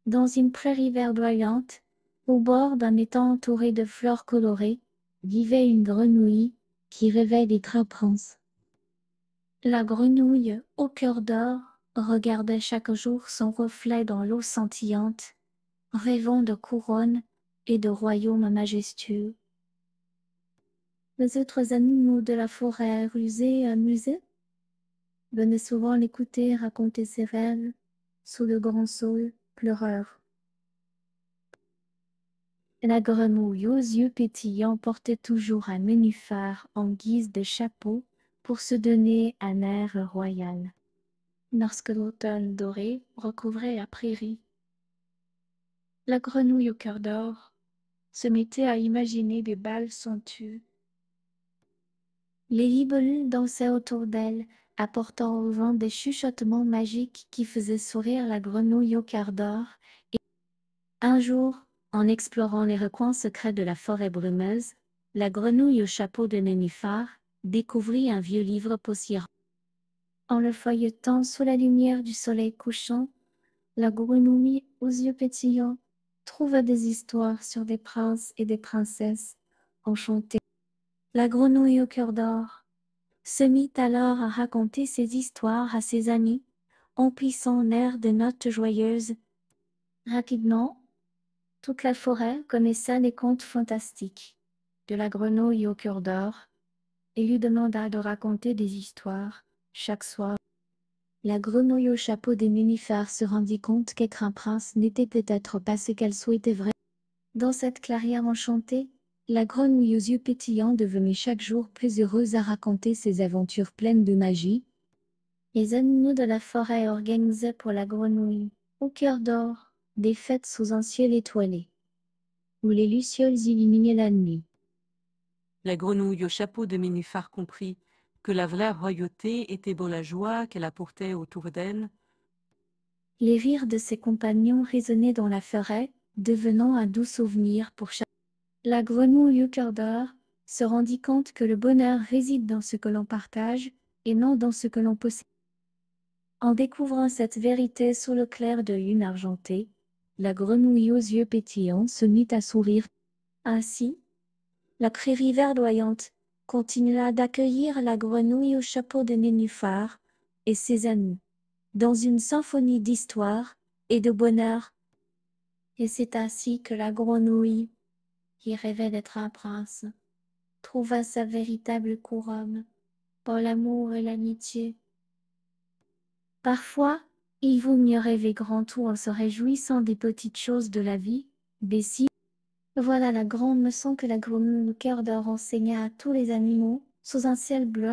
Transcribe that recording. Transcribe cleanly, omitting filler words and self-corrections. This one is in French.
Dans une prairie verdoyante, au bord d'un étang entouré de fleurs colorées, vivait une grenouille qui rêvait des grands princes. La grenouille, au cœur d'or, regardait chaque jour son reflet dans l'eau scintillante, rêvant de couronnes et de royaumes majestueux. Les autres animaux de la forêt, rusés et amusés, venaient souvent l'écouter raconter ses rêves sous le grand saule pleureur. La grenouille aux yeux pétillants portait toujours un nénuphar en guise de chapeau pour se donner un air royal. Lorsque l'automne doré recouvrait la prairie, la grenouille au cœur d'or se mettait à imaginer des bals somptueux. Les libellules dansaient autour d'elle, apportant au vent des chuchotements magiques qui faisaient sourire la grenouille au cœur d'or. Et un jour, en explorant les recoins secrets de la forêt brumeuse, la grenouille au chapeau de nénuphar découvrit un vieux livre poussiéreux. En le feuilletant sous la lumière du soleil couchant, la grenouille aux yeux pétillants trouva des histoires sur des princes et des princesses enchantés. La grenouille au cœur d'or se mit alors à raconter ses histoires à ses amis, emplissant l'air de notes joyeuses. Rapidement, toute la forêt connaissait les contes fantastiques de la grenouille au cœur d'or et lui demanda de raconter des histoires chaque soir. La grenouille au chapeau des nénuphars se rendit compte qu'être un prince n'était peut-être pas ce qu'elle souhaitait vraiment. Dans cette clairière enchantée, la grenouille aux yeux pétillants devenait chaque jour plus heureuse à raconter ses aventures pleines de magie. Les animaux de la forêt organisaient pour la grenouille, au cœur d'or, des fêtes sous un ciel étoilé, où les lucioles illuminaient la nuit. La grenouille au chapeau de nénuphar comprit que la vraie royauté était dans la joie qu'elle apportait autour d'elle. Les rires de ses compagnons résonnaient dans la forêt, devenant un doux souvenir pour chaque. La grenouille au cœur d'or se rendit compte que le bonheur réside dans ce que l'on partage et non dans ce que l'on possède. En découvrant cette vérité sous le clair de lune argentée, la grenouille aux yeux pétillants se mit à sourire. Ainsi, la prairie verdoyante continua d'accueillir la grenouille au chapeau de nénuphar et ses amis, dans une symphonie d'histoire et de bonheur. Et c'est ainsi que la grenouille, qui rêvait d'être un prince, trouva sa véritable couronne par l'amour et l'amitié. Parfois, il vaut mieux rêver grand tout en se réjouissant des petites choses de la vie. Bessie, voilà la grande leçon que la grenouille au cœur d'or enseigna à tous les animaux, sous un ciel bleu.